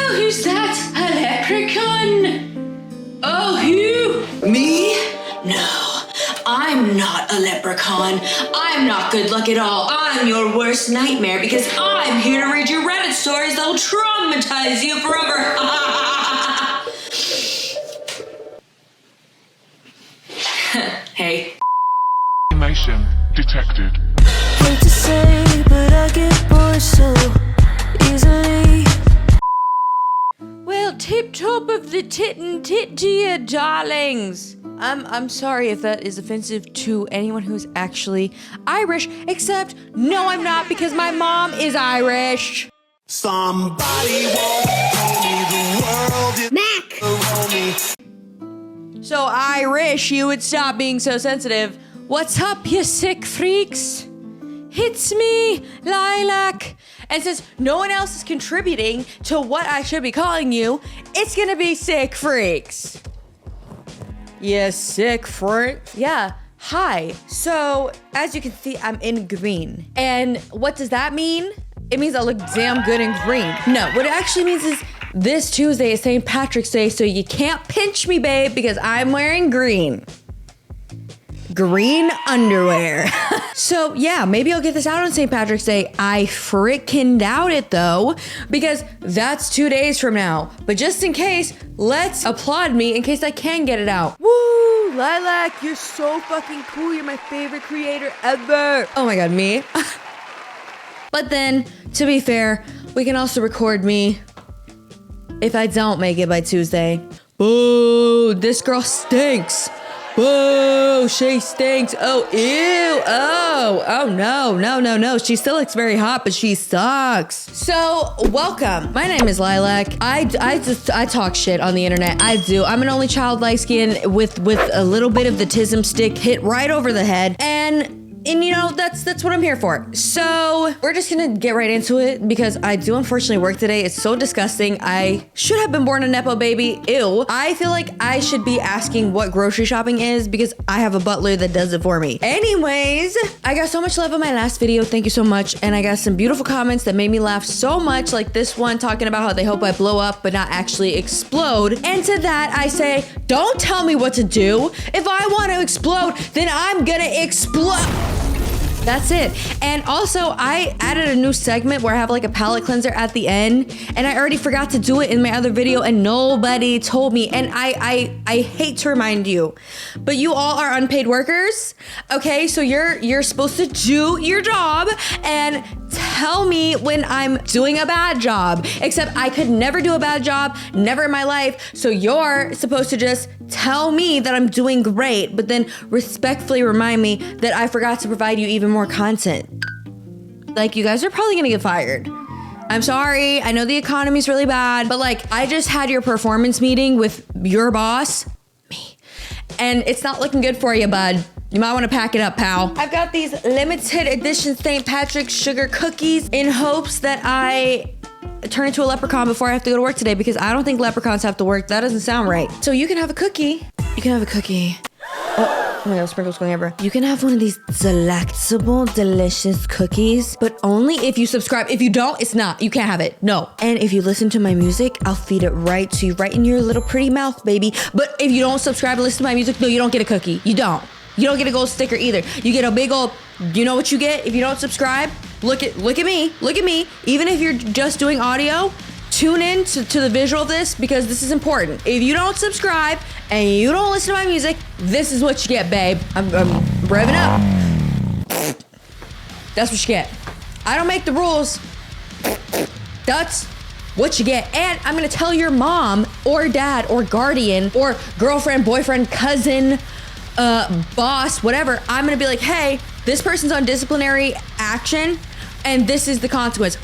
Oh, who's that? A leprechaun? Oh, who? Me? No, I'm not a leprechaun. I'm not good luck at all. I'm your worst nightmare because I'm here to read your Reddit stories that'll traumatize you forever. Hey. Information detected. Hate to say, but I get bored so easily. Well, tip-top of the tit and tit to you, darlings. I'm sorry if that is offensive to anyone who's actually Irish, except no, I'm not, because my mom is Irish. Somebody won't tell me the world is Mac! around me. So Irish, you would stop being so sensitive. What's up, you sick freaks? It's me, Lilac. And since no one else is contributing to what I should be calling you, it's gonna be sick freaks. Yeah, sick freak. Yeah, hi. So, as you can see, I'm in green. And what does that mean? It means I look damn good in green. No, what it actually means is this Tuesday is St. Patrick's Day, so you can't pinch me, babe, because I'm wearing green. Green underwear. So yeah, maybe I'll get this out on St. Patrick's Day. I freaking doubt it though, because that's 2 days from now. But just in case, let's applaud me in case I can get it out. Woo, Lilac, you're so fucking cool. You're my favorite creator ever. Oh my God, me? But then, to be fair, we can also record me if I don't make it by Tuesday. Boo, this girl stinks. Boo, she stinks. Oh, ew. Oh, no. She still looks very hot, but she sucks. So, welcome. My name is Lilac. I talk shit on the internet. I do. I'm an only child, light skin with a little bit of the tism stick hit right over the head. And you know, that's what I'm here for. So we're just gonna get right into it because I do unfortunately work today. It's so disgusting. I should have been born a Nepo baby. Ew. I feel like I should be asking what grocery shopping is because I have a butler that does it for me. Anyways, I got so much love on my last video. Thank you so much. And I got some beautiful comments that made me laugh so much, like this one talking about how they hope I blow up but not actually explode. And to that I say, don't tell me what to do. If I want to explode, then I'm gonna explode. That's it. And also, I added a new segment where I have like a palate cleanser at the end, and I already forgot to do it in my other video, and nobody told me. And I hate to remind you, but you all are unpaid workers, okay? So you're supposed to do your job and tell me when I'm doing a bad job. Except I could never do a bad job, never in my life. So you're supposed to just tell me that I'm doing great, but then respectfully remind me that I forgot to provide you even more content. Like, you guys are probably gonna get fired. I'm sorry, I know the economy's really bad, but like, I just had your performance meeting with your boss, me, and it's not looking good for you, bud. You might want to pack it up, pal. I've got these limited edition St. Patrick's sugar cookies in hopes that I turn into a leprechaun before I have to go to work today, because I don't think leprechauns have to work. That doesn't sound right. So you can have a cookie. You can have a cookie. Oh my God, sprinkles going everywhere. You can have one of these delectable, delicious cookies, but only if you subscribe. If you don't, it's not. You can't have it. No. And if you listen to my music, I'll feed it right to you, right in your little pretty mouth, baby. But if you don't subscribe and listen to my music, no, you don't get a cookie. You don't. You don't get a gold sticker either. You get a big old, you know what you get if you don't subscribe? Look at me. Even if you're just doing audio, tune in to the visual of this, because this is important. If you don't subscribe and you don't listen to my music, this is what you get, babe. I'm revving up. That's what you get. I don't make the rules. That's what you get. And I'm gonna tell your mom or dad or guardian or girlfriend, boyfriend, cousin, boss, whatever. I'm gonna be like, hey, this person's on disciplinary action and this is the consequence.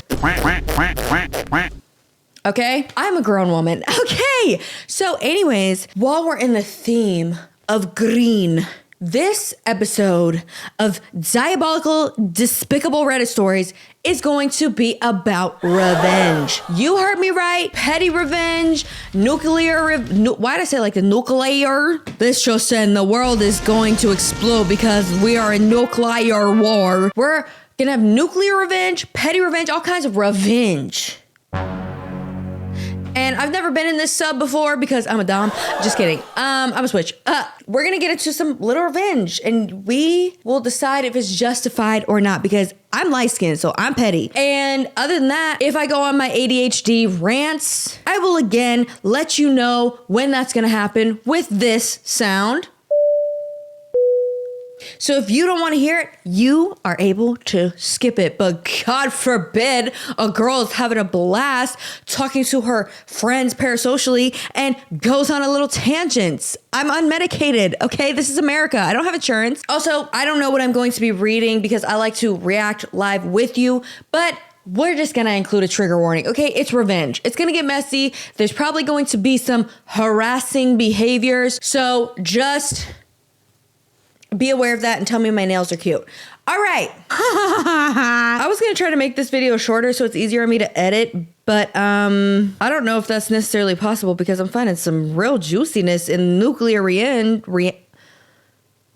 Okay? I'm a grown woman. Okay. So anyways, while we're in the theme of green, this episode of Diabolical Despicable Reddit Stories is going to be about revenge. You heard me right. Petty revenge, nuclear, why did I say like the nuclear? This just said the world is going to explode because we are in nuclear war. We're gonna have nuclear revenge, petty revenge, all kinds of revenge. I've never been in this sub before because I'm a dom. Just kidding. I'm a switch. We're gonna get into some little revenge and we will decide if it's justified or not because I'm light skinned, so I'm petty. And other than that, if I go on my ADHD rants, I will again let you know when that's gonna happen with this sound. So if you don't want to hear it, you are able to skip it. But God forbid a girl is having a blast talking to her friends parasocially and goes on a little tangents. I'm unmedicated, okay? This is America. I don't have insurance. Also, I don't know what I'm going to be reading because I like to react live with you, but we're just gonna include a trigger warning, okay? It's revenge. It's gonna get messy. There's probably going to be some harassing behaviors. So just be aware of that and tell me my nails are cute. All right. I was going to try to make this video shorter so it's easier on me to edit, but I don't know if that's necessarily possible because I'm finding some real juiciness in nuclear Am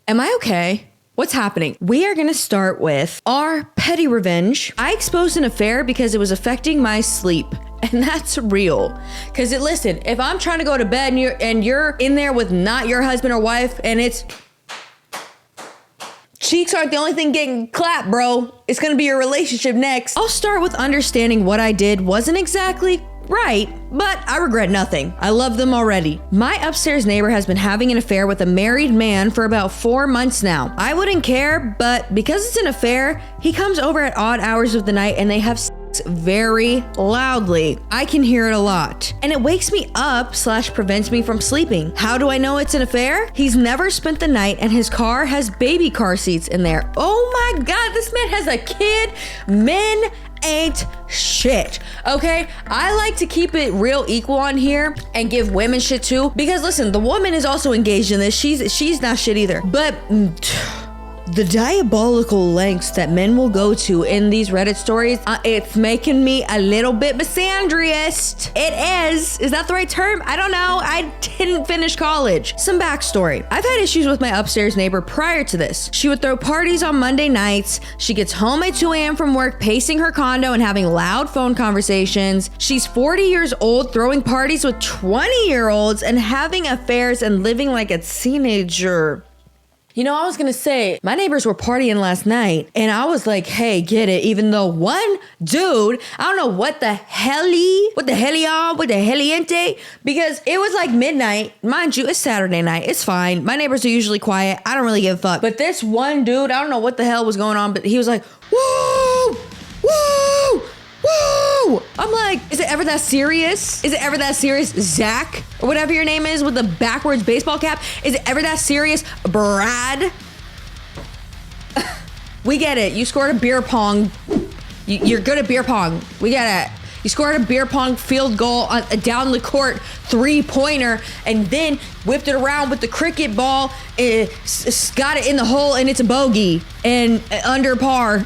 I okay? What's happening? We are going to start with our petty revenge. I exposed an affair because it was affecting my sleep. And that's real. Because listen, if I'm trying to go to bed and you're in there with not your husband or wife and it's cheeks aren't the only thing getting clapped, bro. It's gonna be your relationship next. I'll start with understanding what I did wasn't exactly right, but I regret nothing. I love them already. My upstairs neighbor has been having an affair with a married man for about 4 months now. I wouldn't care, but because it's an affair, he comes over at odd hours of the night and they have sex very loudly. I can hear it a lot. And it wakes me up / prevents me from sleeping. How do I know it's an affair? He's never spent the night and his car has baby car seats in there. Oh my God, this man has a kid. Men ain't shit, okay? I like to keep it real equal on here and give women shit too because listen, the woman is also engaged in this. She's not shit either. But the diabolical lengths that men will go to in these Reddit stories, it's making me a little bit misandrist. It is. Is that the right term? I don't know. I didn't finish college. Some backstory. I've had issues with my upstairs neighbor prior to this. She would throw parties on Monday nights. She gets home at 2 a.m. from work, pacing her condo and having loud phone conversations. She's 40 years old, throwing parties with 20-year-olds and having affairs and living like a teenager. You know, I was gonna say, my neighbors were partying last night and I was like, hey, get it. Even though one dude, I don't know what the heliente, because it was like midnight. Mind you, it's Saturday night. It's fine. My neighbors are usually quiet. I don't really give a fuck. But this one dude, I don't know what the hell was going on, but he was like, woo, woo, woo. I'm like, is it ever that serious? Is it ever that serious, Zach? Or whatever your name is with the backwards baseball cap. Is it ever that serious, Brad? We get it. You scored a beer pong. You're good at beer pong. We get it. You scored a beer pong field goal down the court, 3-pointer, and then whipped it around with the cricket ball. Got it in the hole, and it's a bogey and under par.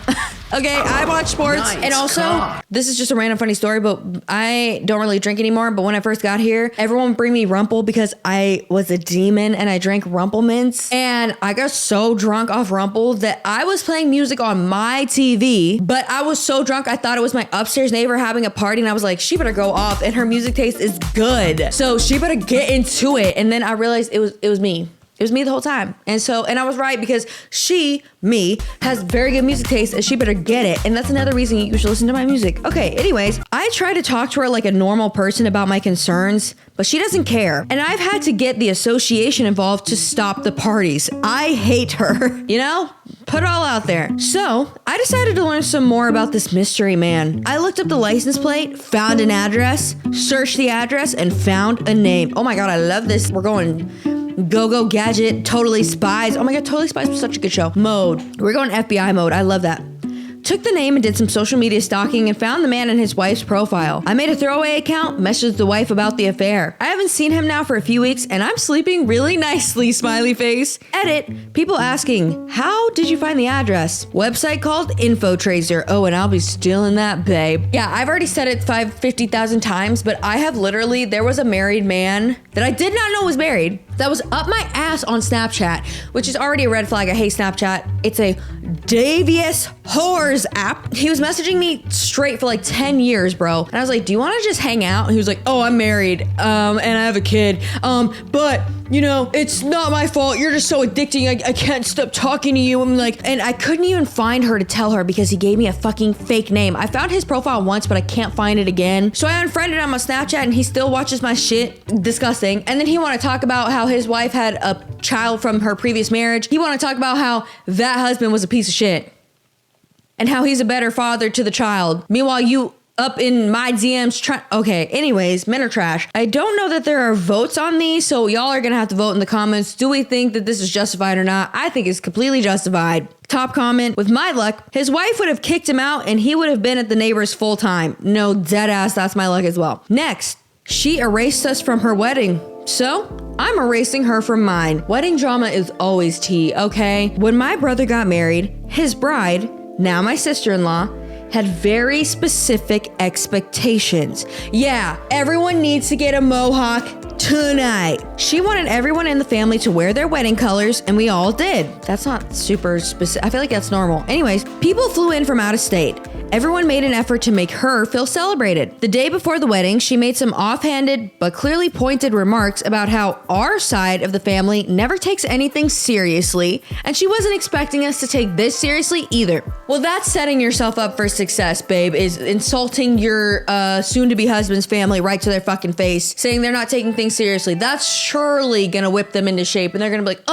Okay, I watch sports. Nice. And also, this is just a random funny story, but I don't really drink anymore. But when I first got here, everyone would bring me Rumple because I was a demon and I drank Rumple Mints. And I got so drunk off Rumple that I was playing music on my TV, but I was so drunk I thought it was my upstairs neighbor having a party, and I was like, she better go off, and her music taste is good, so she better get into it. And then I realized it was me. It was me the whole time. And I was right because me, has very good music taste and she better get it. And that's another reason you should listen to my music. Okay, anyways, I try to talk to her like a normal person about my concerns, but she doesn't care. And I've had to get the association involved to stop the parties. I hate her, you know? Put it all out there. So I decided to learn some more about this mystery man. I looked up the license plate, found an address, searched the address, and found a name. Oh my God, I love this. We're going Go Gadget, Totally Spies. Oh my God, Totally Spies was such a good show. Mode. We're going FBI mode. I love that. Took the name and did some social media stalking and found the man and his wife's profile. I made a throwaway account, messaged the wife about the affair. I haven't seen him now for a few weeks and I'm sleeping really nicely, smiley face. Edit. People asking, how did you find the address? Website called InfoTracer. Oh, and I'll be stealing that, babe. Yeah, I've already said it 50,000 times, but I have literally, there was a married man that I did not know was married that was up my ass on Snapchat, which is already a red flag. I hate Snapchat. It's a devious whores app. He was messaging me straight for like 10 years, bro. And I was like, do you want to just hang out? And he was like, oh, I'm married, and I have a kid. But you know, it's not my fault. You're just so addicting. I can't stop talking to you. I'm like, and I couldn't even find her to tell her because he gave me a fucking fake name. I found his profile once, but I can't find it again. So I unfriended him on Snapchat and he still watches my shit. Disgusting. And then he want to talk about how his wife had a child from her previous marriage. He want to talk about how that husband was a piece of shit and how he's a better father to the child. Meanwhile, you up in my DMs okay, anyways, men are trash. I don't know that there are votes on these, so y'all are gonna have to vote in the comments. Do we think that this is justified or not? I think it's completely justified. Top comment, with my luck, his wife would have kicked him out and he would have been at the neighbors full time. No, dead ass, that's my luck as well. Next, she erased us from her wedding. So, I'm erasing her from mine. Wedding drama is always tea, okay? When my brother got married, his bride, now my sister-in-law, had very specific expectations. Yeah, everyone needs to get a mohawk tonight. She wanted everyone in the family to wear their wedding colors, and we all did. That's not super specific. I feel like that's normal. Anyways, people flew in from out of state. Everyone made an effort to make her feel celebrated. The day before the wedding, she made some offhanded but clearly pointed remarks about how our side of the family never takes anything seriously, and she wasn't expecting us to take this seriously either. Well, that's setting yourself up for success, babe, is insulting your soon-to-be husband's family right to their fucking face, saying they're not taking things seriously. That's surely gonna whip them into shape, and they're gonna be like,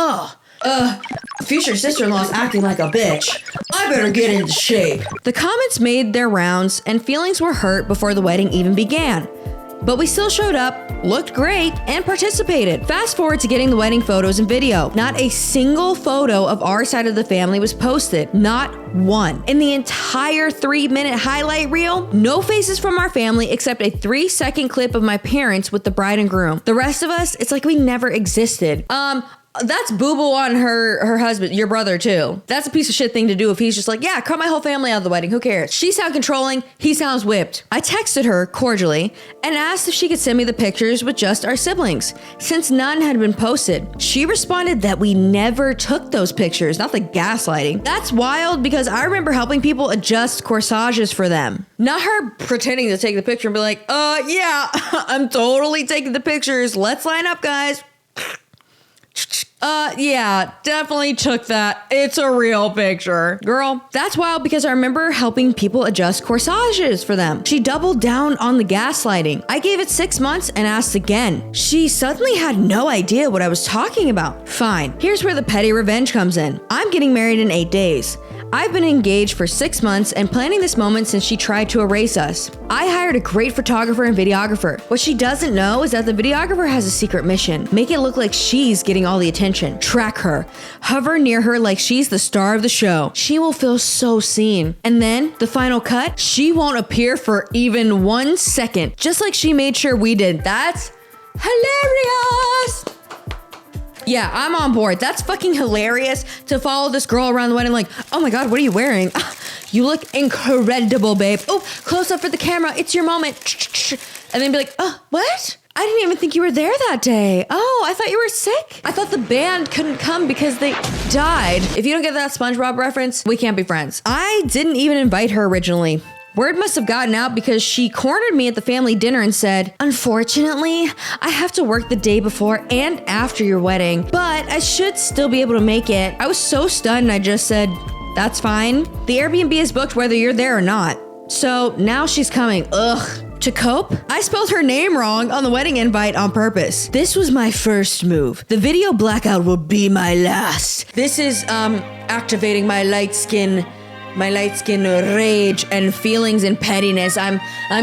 future sister-in-law's acting like a bitch. I better get into shape. The comments made their rounds and feelings were hurt before the wedding even began. But we still showed up, looked great, and participated. Fast forward to getting the wedding photos and video. Not a single photo of our side of the family was posted. Not one. In the entire 3-minute highlight reel, no faces from our family except a 3-second clip of my parents with the bride and groom. The rest of us, it's like we never existed. That's boo-boo on her husband, your brother too. That's a piece of shit thing to do if he's just like, yeah, cut my whole family out of the wedding, who cares? She sounds controlling, he sounds whipped. I texted her cordially and asked if she could send me the pictures with just our siblings, since none had been posted. She responded that we never took those pictures, not the gaslighting. That's wild because I remember helping people adjust corsages for them. Not her pretending to take the picture and be like, yeah, I'm totally taking the pictures. Let's line up, guys. Yeah, definitely took that. It's a real picture. Girl, that's wild because I remember helping people adjust corsages for them. She doubled down on the gaslighting. I gave it 6 months and asked again. She suddenly had no idea what I was talking about. Fine, here's where the petty revenge comes in. I'm getting married in 8 days. I've been engaged for 6 months and planning this moment since she tried to erase us. I hired a great photographer and videographer. What she doesn't know is that the videographer has a secret mission. Make it look like she's getting all the attention. Track her. Hover near her like she's the star of the show. She will feel so seen. And then, the final cut, she won't appear for even 1 second. Just like she made sure we did. That's hilarious! Yeah, I'm on board. That's fucking hilarious to follow this girl around the wedding like, oh my God, what are you wearing? You look incredible, babe. Oh, close up for the camera. It's your moment. And then be like, oh, what? I didn't even think you were there that day. Oh, I thought you were sick. I thought the band couldn't come because they died. If you don't get that SpongeBob reference, we can't be friends. I didn't even invite her originally. Word must have gotten out because she cornered me at the family dinner and said, unfortunately, I have to work the day before and after your wedding, but I should still be able to make it. I was so stunned, I just said, that's fine. The Airbnb is booked whether you're there or not. So now she's coming. Ugh. To cope, I spelled her name wrong on the wedding invite on purpose. This was my first move. The video blackout will be my last. This is activating my light skin rage and feelings and pettiness. I'm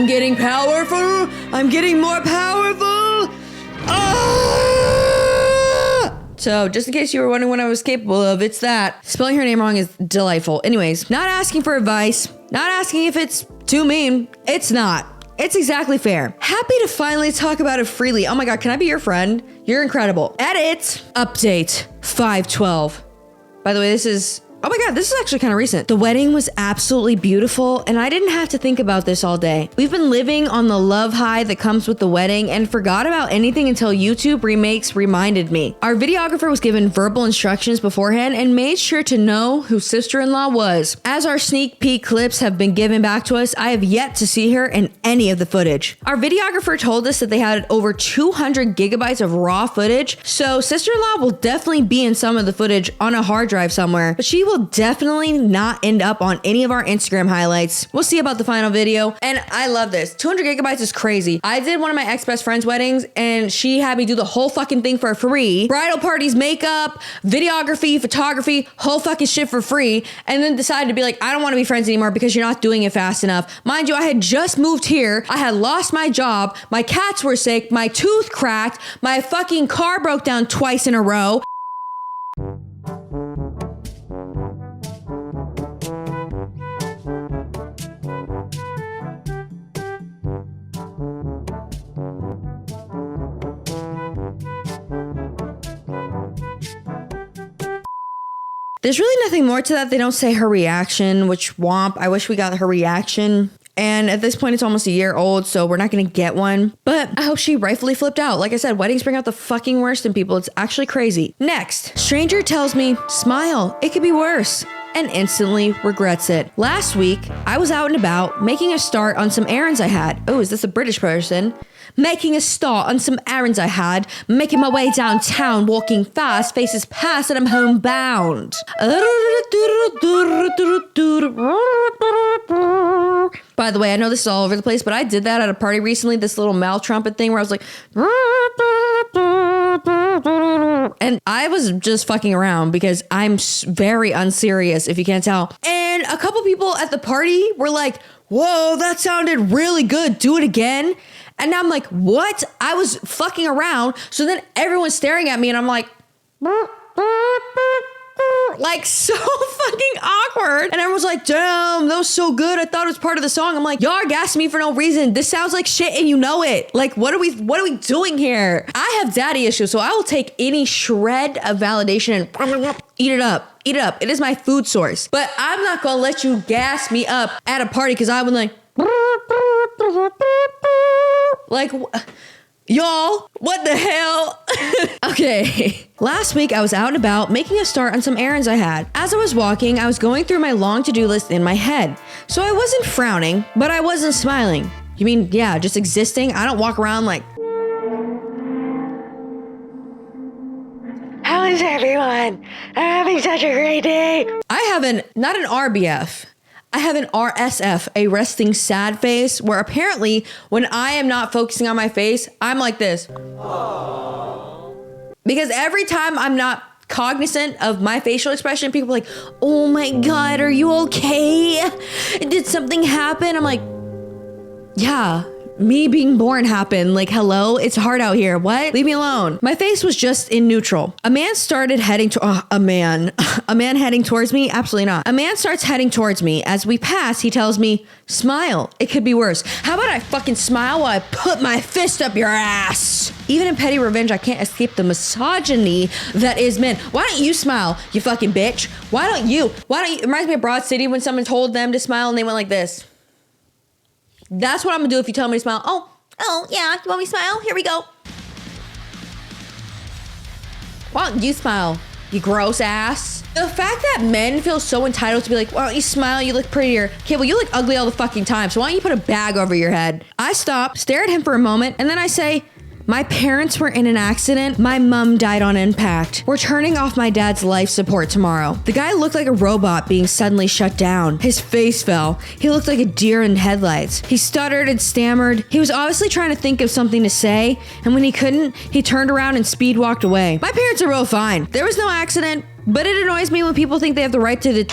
getting powerful. I'm getting more powerful. Ah! So just in case you were wondering what I was capable of, it's that. Spelling her name wrong is delightful. Anyways, not asking for advice, not asking if it's too mean. It's not. It's exactly fair. Happy to finally talk about it freely. Oh my God, can I be your friend? You're incredible. Edit. Update 512. By the way, this is Oh my God, this is actually kind of recent. The wedding was absolutely beautiful and I didn't have to think about this all day. We've been living on the love high that comes with the wedding and forgot about anything until YouTube remakes reminded me. Our videographer was given verbal instructions beforehand and made sure to know who sister-in-law was. As our sneak peek clips have been given back to us, I have yet to see her in any of the footage. Our videographer told us that they had over 200 gigabytes of raw footage, so sister-in-law will definitely be in some of the footage on a hard drive somewhere, but she will definitely not end up on any of our Instagram highlights. We'll see about the final video, and I love this. 200 gigabytes is crazy. I did one of my ex-best friend's weddings, and she had me do the whole fucking thing for free. Bridal parties, makeup, videography, photography, whole fucking shit for free, and then decided to be like, I don't want to be friends anymore because you're not doing it fast enough. Mind you, I had just moved here. I had lost my job. My cats were sick. My tooth cracked. My fucking car broke down twice in a row. There's really nothing more to that. They don't say her reaction, which womp. I wish we got her reaction. And at this point, it's almost a year old, so we're not gonna get one. But I hope she rightfully flipped out. Like I said, weddings bring out the fucking worst in people. It's actually crazy. Next, stranger tells me, smile, it could be worse, and instantly regrets it. Last week, I was out and about making a start on some errands I had. Oh, is this a British person? Making a start on some errands I had, making my way downtown, walking fast, faces past, and I'm homebound. By the way, I know this is all over the place, but I did that at a party recently, this little mouth trumpet thing where I was like, and I was just fucking around because I'm very unserious, if you can't tell. And a couple people at the party were like, whoa, that sounded really good. Do it again. And now I'm like, what? I was fucking around. So then everyone's staring at me and I'm like so fucking awkward. And everyone's like, damn, that was so good. I thought it was part of the song. I'm like, y'all are gassing me for no reason. This sounds like shit and you know it. Like, what are we doing here? I have daddy issues, so I will take any shred of validation and eat it up. Eat it up. It is my food source. But I'm not gonna let you gas me up at a party because I was like, y'all, what the hell? Okay. Last week, I was out and about making a start on some errands I had. As I was walking, I was going through my long to-do list in my head. So I wasn't frowning, but I wasn't smiling. You mean, yeah, just existing? I don't walk around like, how is everyone? I'm having such a great day. I have not an RBF. I have an RSF, a resting sad face, where apparently when I am not focusing on my face, I'm like this. Aww. Because every time I'm not cognizant of my facial expression, people are like, oh my God, are you okay? Did something happen? I'm like, yeah. Me being born happened. Like, hello, it's hard out here. What? Leave me alone. My face was just in neutral. A man started heading to, a man heading towards me? Absolutely not. A man starts heading towards me. As we pass, he tells me, smile. It could be worse. How about I fucking smile while I put my fist up your ass? Even in petty revenge, I can't escape the misogyny that is men. Why don't you smile, you fucking bitch? Why don't you? It reminds me of Broad City when someone told them to smile and they went like this. That's what I'm gonna do if you tell me to smile. Oh, yeah, you want me to smile? Here we go. Why don't you smile, you gross ass? The fact that men feel so entitled to be like, why don't you smile? You look prettier. Okay, well, you look ugly all the fucking time, so why don't you put a bag over your head? I stop, stare at him for a moment, and then I say, my parents were in an accident. My mom died on impact. We're turning off my dad's life support tomorrow. The guy looked like a robot being suddenly shut down. His face fell. He looked like a deer in headlights. He stuttered and stammered. He was obviously trying to think of something to say, and when he couldn't, he turned around and speed walked away. My parents are real fine. There was no accident, but it annoys me when people think they have the right to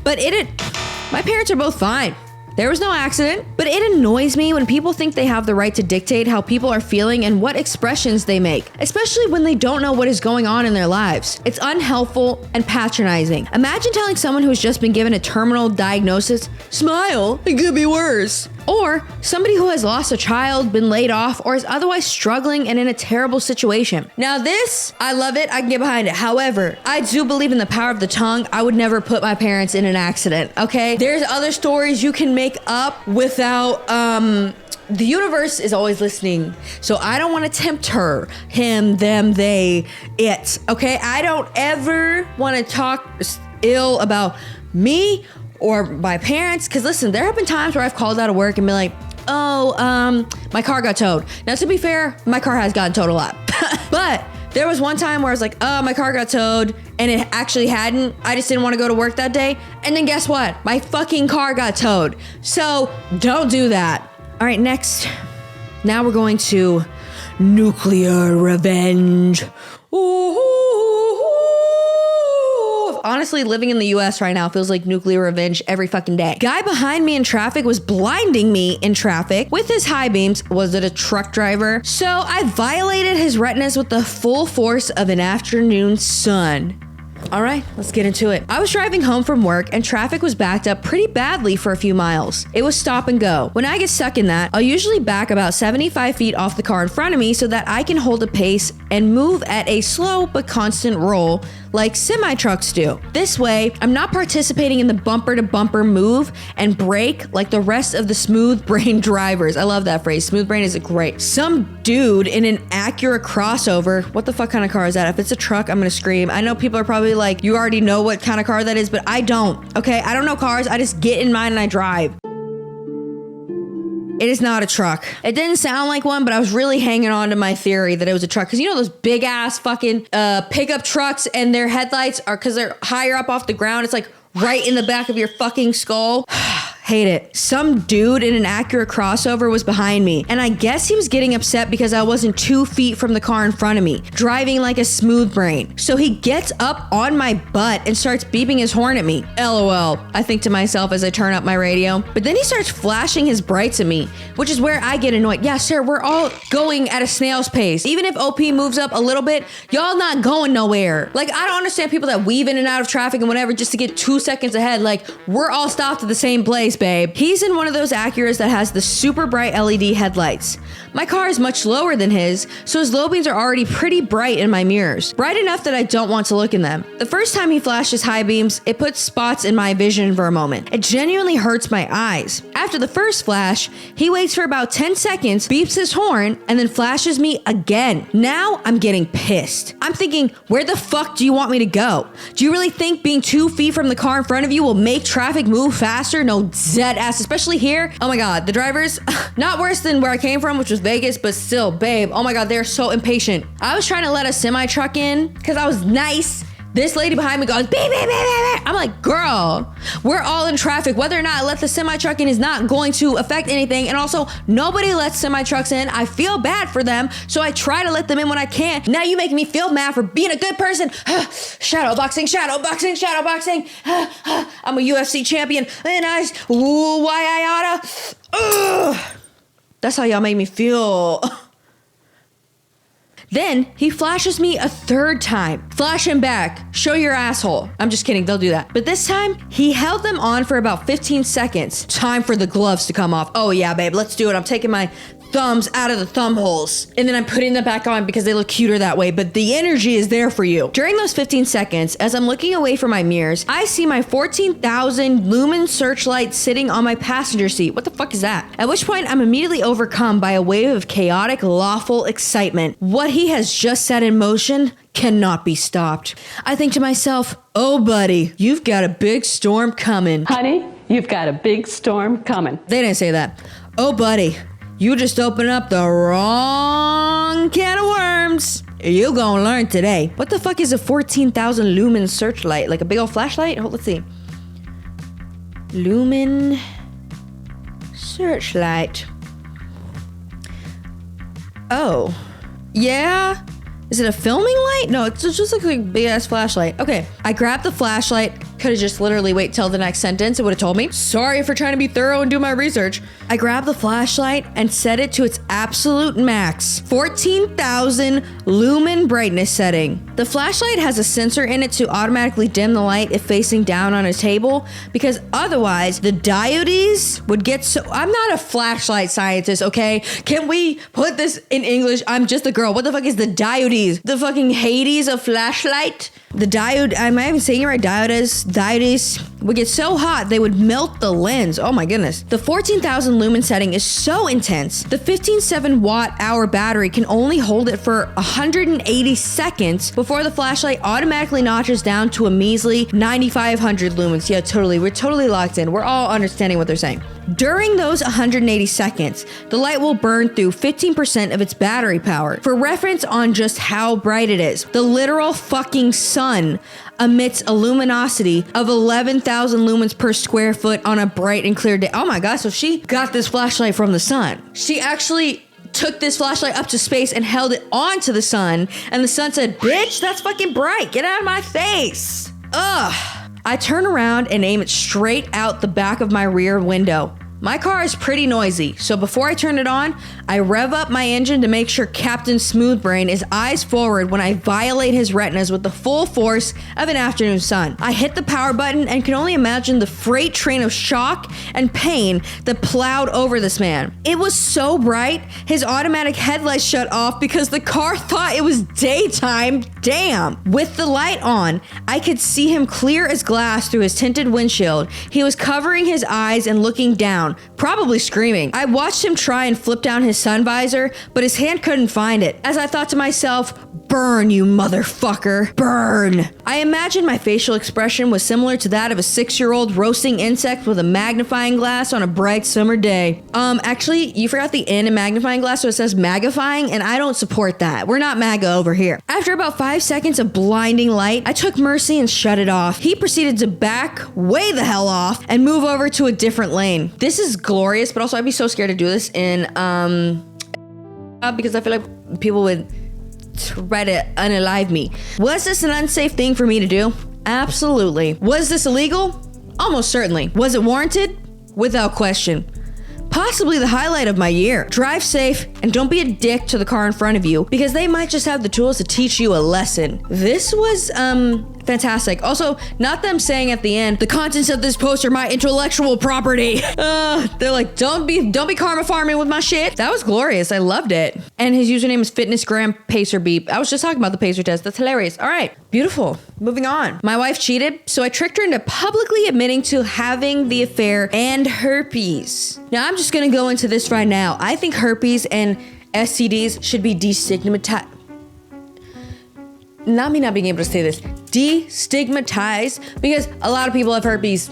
my parents are both fine. There was no accident, but it annoys me when people think they have the right to dictate how people are feeling and what expressions they make, especially when they don't know what is going on in their lives. It's unhelpful and patronizing. Imagine telling someone who's just been given a terminal diagnosis, smile, it could be worse. or somebody who has lost a child, been laid off, or is otherwise struggling and in a terrible situation. Now this, I love it, I can get behind it. However, I do believe in the power of the tongue. I would never put my parents in an accident, okay? There's other stories you can make up without, the universe is always listening. So I don't want to tempt her, him, them, they, it, okay? I don't ever want to talk ill about me or my parents, because listen, there have been times where I've called out of work and been like, oh, my car got towed. Now, to be fair, my car has gotten towed a lot. But there was one time where I was like, oh, my car got towed, and it actually hadn't. I just didn't want to go to work that day. And then guess what? My fucking car got towed. So don't do that. All right, next. Now we're going to nuclear revenge. Ooh. Honestly, living in the US right now feels like nuclear revenge every fucking day. Guy behind me in traffic was blinding me in traffic with his high beams. Was it a truck driver? So I violated his retinas with the full force of an afternoon sun. All right, let's get into it. I was driving home from work and traffic was backed up pretty badly for a few miles. It was stop and go. When I get stuck in that, I'll usually back about 75 feet off the car in front of me so that I can hold a pace and move at a slow but constant roll like semi-trucks do. This way, I'm not participating in the bumper-to-bumper move and brake like the rest of the smooth brain drivers. I love that phrase. Smooth brain is great. Some dude in an Acura crossover. What the fuck kind of car is that? If it's a truck, I'm gonna scream. I know people are probably like, you already know what kind of car that is, but I don't, okay? I don't know cars. I just get in mine and I drive. It is not a truck. It didn't sound like one, but I was really hanging on to my theory that it was a truck. Because you know those big ass fucking pickup trucks and their headlights are, because they're higher up off the ground, it's like right in the back of your fucking skull. Hate it. Some dude in an Acura crossover was behind me, and I guess he was getting upset because I wasn't 2 feet from the car in front of me, driving like a smooth brain. So he gets up on my butt and starts beeping his horn at me. LOL, I think to myself as I turn up my radio. But then he starts flashing his brights at me, which is where I get annoyed. Yeah, sir, we're all going at a snail's pace. Even if OP moves up a little bit, y'all not going nowhere. Like, I don't understand people that weave in and out of traffic and whatever just to get 2 seconds ahead. Like, we're all stopped at the same place, babe. He's in one of those Acuras that has the super bright LED headlights. My car is much lower than his, so his low beams are already pretty bright in my mirrors. Bright enough that I don't want to look in them. The first time he flashed his high beams, it puts spots in my vision for a moment. It genuinely hurts my eyes. After the first flash, he waits for about 10 seconds, beeps his horn, and then flashes me again. Now I'm getting pissed. I'm thinking, where the fuck do you want me to go? Do you really think being 2 feet from the car in front of you will make traffic move faster? No dead ass, especially here. Oh my God, the drivers, not worse than where I came from, which was Vegas, but still, babe, oh my God, they're so impatient. I was trying to let a semi truck in because I was nice. This lady behind me goes, beep, beep, beep, beep, beep. I'm like, girl, we're all in traffic. Whether or not I let the semi truck in is not going to affect anything. And also, nobody lets semi trucks in. I feel bad for them, so I try to let them in when I can. Now you make me feel bad for being a good person. Shadow boxing, shadow boxing, shadow boxing. I'm a UFC champion. And why I oughta. That's how y'all make me feel. Then he flashes me a third time. Flash him back. Show your asshole. I'm just kidding. They'll do that. But this time, he held them on for about 15 seconds. Time for the gloves to come off. Oh yeah, babe. Let's do it. I'm taking my thumbs out of the thumb holes. And then I'm putting them back on because they look cuter that way. But the energy is there for you. During those 15 seconds, as I'm looking away from my mirrors, I see my 14,000 lumen searchlight sitting on my passenger seat. What the fuck is that? At which point, I'm immediately overcome by a wave of chaotic, lawful excitement. What he has just set in motion cannot be stopped. I think to myself, oh buddy, you've got a big storm coming. Honey, you've got a big storm coming. They didn't say that. Oh buddy, you just opened up the wrong can of worms. You gonna learn today. What the fuck is a 14,000 lumen searchlight? Like a big old flashlight? Oh, let's see. Lumen searchlight. Oh, yeah. Is it a filming light? No, it's just like a big ass flashlight. Okay, I grab the flashlight, Could have just literally wait till the next sentence. It would have told me. Sorry for trying to be thorough and do my research. I grabbed the flashlight and set it to its absolute max, 14,000 lumen brightness setting. The flashlight has a sensor in it to automatically dim the light if facing down on a table, because otherwise the diodes would get so... I'm not a flashlight scientist, okay? Can we put this in English? I'm just a girl. What the fuck is the diodes? The fucking Hades of flashlight? The diode, am I even saying it right? Diodes would get so hot they would melt the lens. Oh my goodness. The 14,000 lumen setting is so intense. The 15.7 watt-hour battery can only hold it for 180 seconds before the flashlight automatically notches down to a measly 9,500 lumens. Yeah, totally. We're totally locked in. We're all understanding what they're saying. During those 180 seconds, the light will burn through 15% of its battery power. For reference on just how bright it is, the literal fucking sun emits a luminosity of 11,000 lumens per square foot on a bright and clear day. Oh my gosh, so she got this flashlight from the sun. She actually took this flashlight up to space and held it onto the sun, and the sun said, "Bitch, that's fucking bright. Get out of my face." Ugh. I turn around and aim it straight out the back of my rear window. My car is pretty noisy, so before I turn it on, I rev up my engine to make sure Captain Smoothbrain is eyes forward when I violate his retinas with the full force of an afternoon sun. I hit the power button and can only imagine the freight train of shock and pain that plowed over this man. It was so bright, his automatic headlights shut off because the car thought it was daytime. Damn. With the light on, I could see him clear as glass through his tinted windshield. He was covering his eyes and looking down, probably screaming. I watched him try and flip down his sun visor, but his hand couldn't find it. As I thought to myself, "Burn, you motherfucker, burn." I imagine my facial expression was similar to that of a 6-year-old roasting insects with a magnifying glass on a bright summer day. Actually, you forgot the N in magnifying glass, so it says magnifying, and I don't support that. We're not MAGA over here. After about 5 seconds of blinding light, I took mercy and shut it off. He proceeded to back way the hell off and move over to a different lane. This is glorious, but also I'd be so scared to do this in, because I feel like people would try to unalive me. Was this an unsafe thing for me to do? Absolutely. Was this illegal? Almost certainly. Was it warranted? Without question. Possibly the highlight of my year. Drive safe and don't be a dick to the car in front of you, because they might just have the tools to teach you a lesson. This was, fantastic. Also, not them saying at the end, "The contents of this post are my intellectual property." They're like, don't be karma farming with my shit. That was glorious. I loved it. And his username is FitnessGram Pacer Beep. I was just talking about the Pacer test. That's hilarious. All right. Beautiful. Moving on. My wife cheated, so I tricked her into publicly admitting to having the affair and herpes. Now, I'm just gonna go into this right now. I think herpes and STDs should be destigmatized. Not me not being able to say this. Destigmatized, because a lot of people have herpes.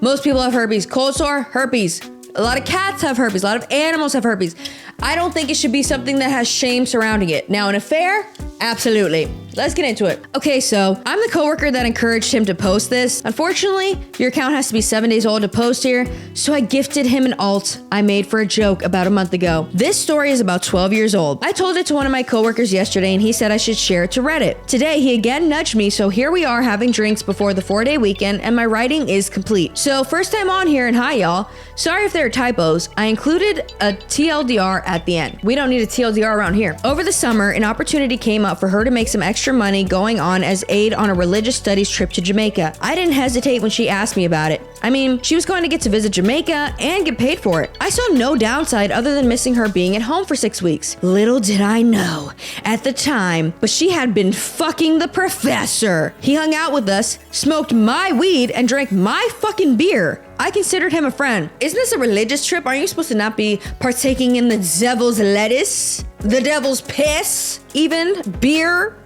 Most people have herpes. Cold sore, herpes. A lot of cats have herpes. A lot of animals have herpes. I don't think it should be something that has shame surrounding it. Now, an affair? Absolutely. Let's get into it. Okay, so I'm the coworker that encouraged him to post this. Unfortunately, your account has to be 7 days old to post here, so I gifted him an alt I made for a joke about a month ago. This story is about 12 years old. I told it to one of my coworkers yesterday, and he said I should share it to Reddit. Today, he again nudged me, so here we are having drinks before the 4-day weekend, and my writing is complete. So first time on here, and hi y'all. Sorry if there are typos. I included a TLDR at the end. We don't need a TLDR around here. Over the summer, an opportunity came up for her to make some extra money going on as aid on a religious studies trip to Jamaica. I didn't hesitate when she asked me about it. I mean, she was going to get to visit Jamaica and get paid for it. I saw no downside other than missing her being at home for 6 weeks. Little did I know at the time, but she had been fucking the professor. He hung out with us, smoked my weed, and drank my fucking beer. I considered him a friend. Isn't this a religious trip? Aren't you supposed to not be partaking in the devil's lettuce? The devil's piss? Even beer?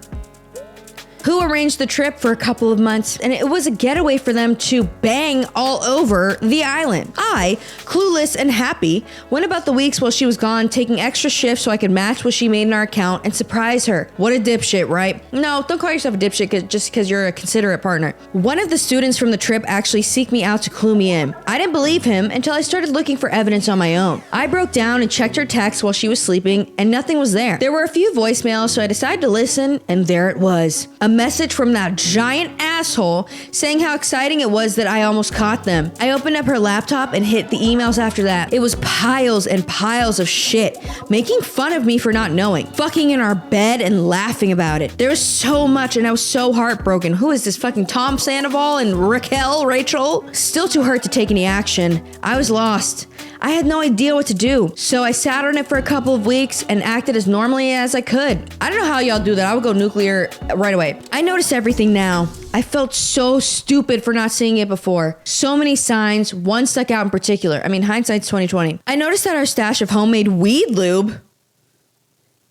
Who arranged the trip for a couple of months, and it was a getaway for them to bang all over the island. I, clueless and happy, went about the weeks while she was gone, taking extra shifts so I could match what she made in our account and surprise her. What a dipshit, right? No, don't call yourself a dipshit just because you're a considerate partner. One of the students from the trip actually seeked me out to clue me in. I didn't believe him until I started looking for evidence on my own. I broke down and checked her text while she was sleeping, and nothing was there. There were a few voicemails, so I decided to listen, and there it was. A message from that giant asshole saying how exciting it was that I almost caught them. I opened up her laptop and hit the emails after that. It was piles and piles of shit, making fun of me for not knowing, fucking in our bed and laughing about it. There was so much and I was so heartbroken. Who is this, fucking Tom Sandoval and Rachel? Still too hurt to take any action. I was lost. I had no idea what to do. So I sat on it for a couple of weeks and acted as normally as I could. I don't know how y'all do that. I would go nuclear right away. I notice everything now. I felt so stupid for not seeing it before. So many signs, one stuck out in particular. I mean, hindsight's 2020. I noticed that our stash of homemade weed lube.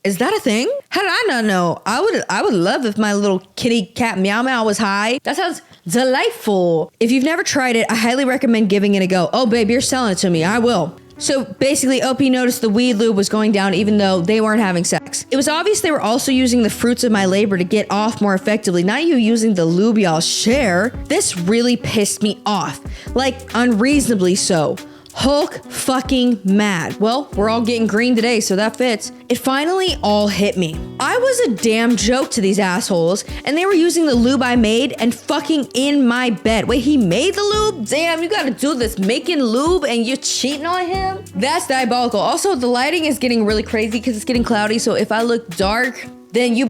Is that a thing? How did I not know? I would love if my little kitty cat meow meow was high. That sounds delightful. If you've never tried it, I highly recommend giving it a go. Oh, babe, you're selling it to me. I will. So basically, OP noticed the weed lube was going down even though they weren't having sex. It was obvious they were also using the fruits of my labor to get off more effectively, not you using the lube y'all share. This really pissed me off. Like, unreasonably so. Hulk fucking mad. Well, we're all getting green today, so that fits. It finally all hit me. I was a damn joke to these assholes, and they were using the lube I made and fucking in my bed. Wait, he made the lube? Damn, you gotta do this making lube and you're cheating on him? That's diabolical. Also, the lighting is getting really crazy because it's getting cloudy, so if I look dark, then you...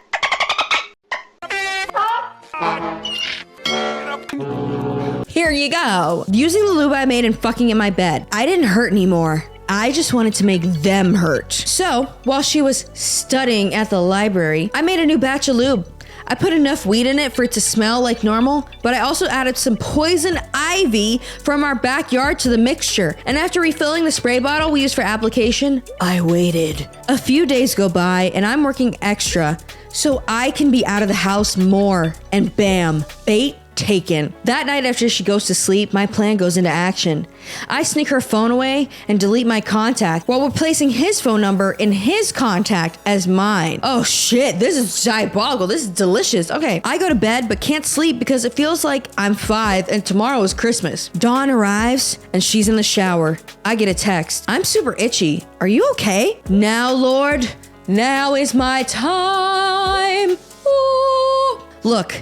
Here you go. Using the lube I made and fucking in my bed. I didn't hurt anymore. I just wanted to make them hurt. So, while she was studying at the library, I made a new batch of lube. I put enough weed in it for it to smell like normal, but I also added some poison ivy from our backyard to the mixture. And after refilling the spray bottle we used for application, I waited. A few days go by and I'm working extra so I can be out of the house more. And bam, bait taken. That night after she goes to sleep, my plan goes into action. I sneak her phone away and delete my contact while replacing his phone number in his contact as mine. Oh shit, this is diabolical. This is delicious. Okay, I go to bed but can't sleep because it feels like I'm 5 and tomorrow is Christmas. Dawn arrives and she's in the shower. I get a text. I'm super itchy. Are you okay? Now, Lord, now is my time. Ooh. Look,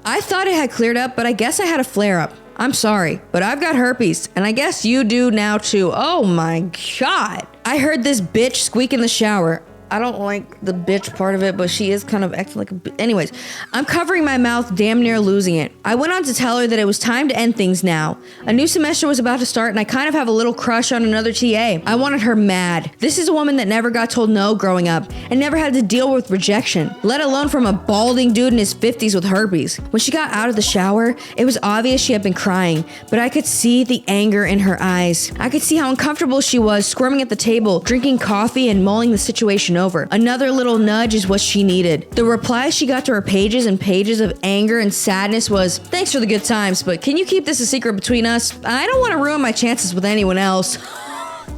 I thought it had cleared up, but I guess I had a flare-up. I'm sorry, but I've got herpes, and I guess you do now too. Oh my God. I heard this bitch squeak in the shower. I don't like the bitch part of it, but she is kind of acting like a bitch. Anyways, I'm covering my mouth, damn near losing it. I went on to tell her that it was time to end things now. A new semester was about to start, and I kind of have a little crush on another TA. I wanted her mad. This is a woman that never got told no growing up, and never had to deal with rejection, let alone from a balding dude in his 50s with herpes. When she got out of the shower, it was obvious she had been crying, but I could see the anger in her eyes. I could see how uncomfortable she was, squirming at the table, drinking coffee and mulling the situation over. Another little nudge is what she needed. The reply she got to her pages and pages of anger and sadness was, "Thanks for the good times, but can you keep this a secret between us? I don't want to ruin my chances with anyone else."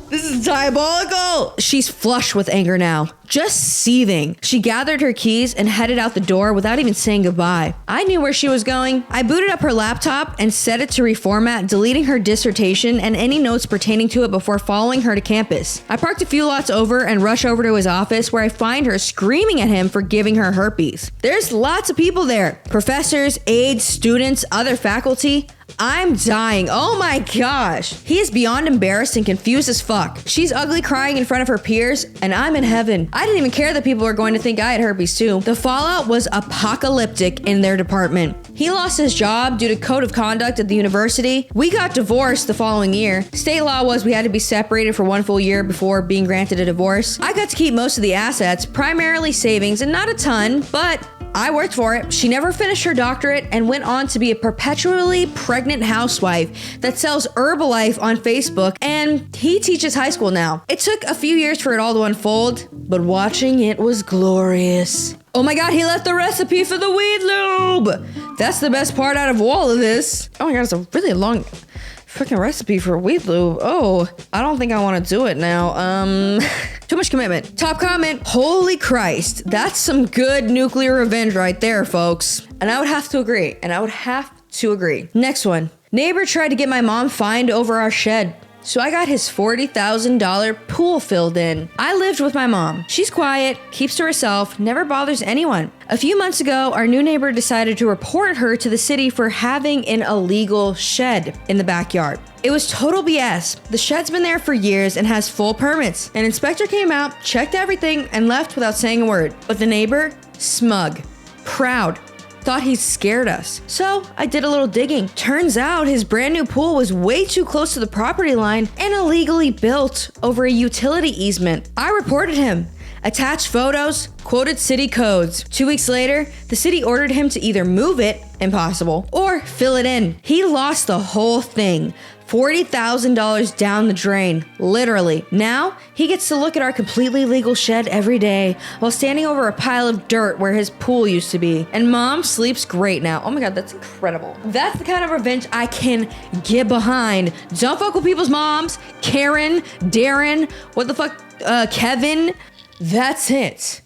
This is diabolical. She's flush with anger now, just seething. She gathered her keys and headed out the door without even saying goodbye. I knew where she was going. I booted up her laptop and set it to reformat, deleting her dissertation and any notes pertaining to it before following her to campus. I parked a few lots over and rush over to his office where I find her screaming at him for giving her herpes. There's lots of people there. Professors, aides, students, other faculty. I'm dying. Oh my gosh. He is beyond embarrassed and confused as fuck. She's ugly crying in front of her peers, and I'm in heaven. I didn't even care that people were going to think I had herpes too. The fallout was apocalyptic in their department. He lost his job due to code of conduct at the university. We got divorced the following year. State law was we had to be separated for 1 full year before being granted a divorce. I got to keep most of the assets, primarily savings, and not a ton, but I worked for it. She never finished her doctorate and went on to be a perpetually pregnant housewife that sells Herbalife on Facebook, and he teaches high school now. It took a few years for it all to unfold, but watching it was glorious. Oh my God, he left the recipe for the weed lube. That's the best part out of all of this. Oh my God, it's a really long freaking recipe for weed lube. Oh, I don't think I want to do it now. Too much commitment. Top comment, holy Christ. That's some good nuclear revenge right there, folks. And I would have to agree. Next one. Neighbor tried to get my mom fined over our shed. So I got his $40,000 pool filled in. I lived with my mom. She's quiet, keeps to herself, never bothers anyone. A few months ago, our new neighbor decided to report her to the city for having an illegal shed in the backyard. It was total BS. The shed's been there for years and has full permits. An inspector came out, checked everything, and left without saying a word. But the neighbor, smug, proud, thought he scared us. So I did a little digging. Turns out his brand new pool was way too close to the property line and illegally built over a utility easement. I reported him. Attached photos, quoted city codes. 2 weeks later, the city ordered him to either move it, impossible, or fill it in. He lost the whole thing. $40,000 down the drain, literally. Now, he gets to look at our completely legal shed every day while standing over a pile of dirt where his pool used to be. And mom sleeps great now. Oh my God, that's incredible. That's the kind of revenge I can get behind. Don't fuck with people's moms. Karen, Darren, what the fuck, Kevin. That's it.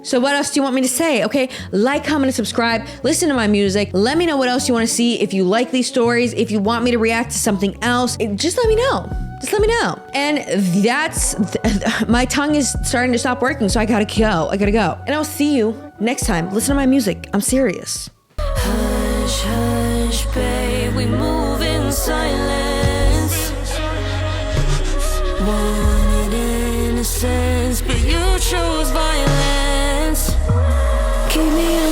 So what else do you want me to say? Okay, like, comment, and subscribe. Listen to my music. Let me know what else you want to see. If you like these stories, if you want me to react to something else, just let me know. Just let me know. And that's, my tongue is starting to stop working, so I gotta go. And I'll see you next time. Listen to my music. I'm serious. Hush, hush, babe, we move in silence. Wanted innocence, but you chose violence. Keep me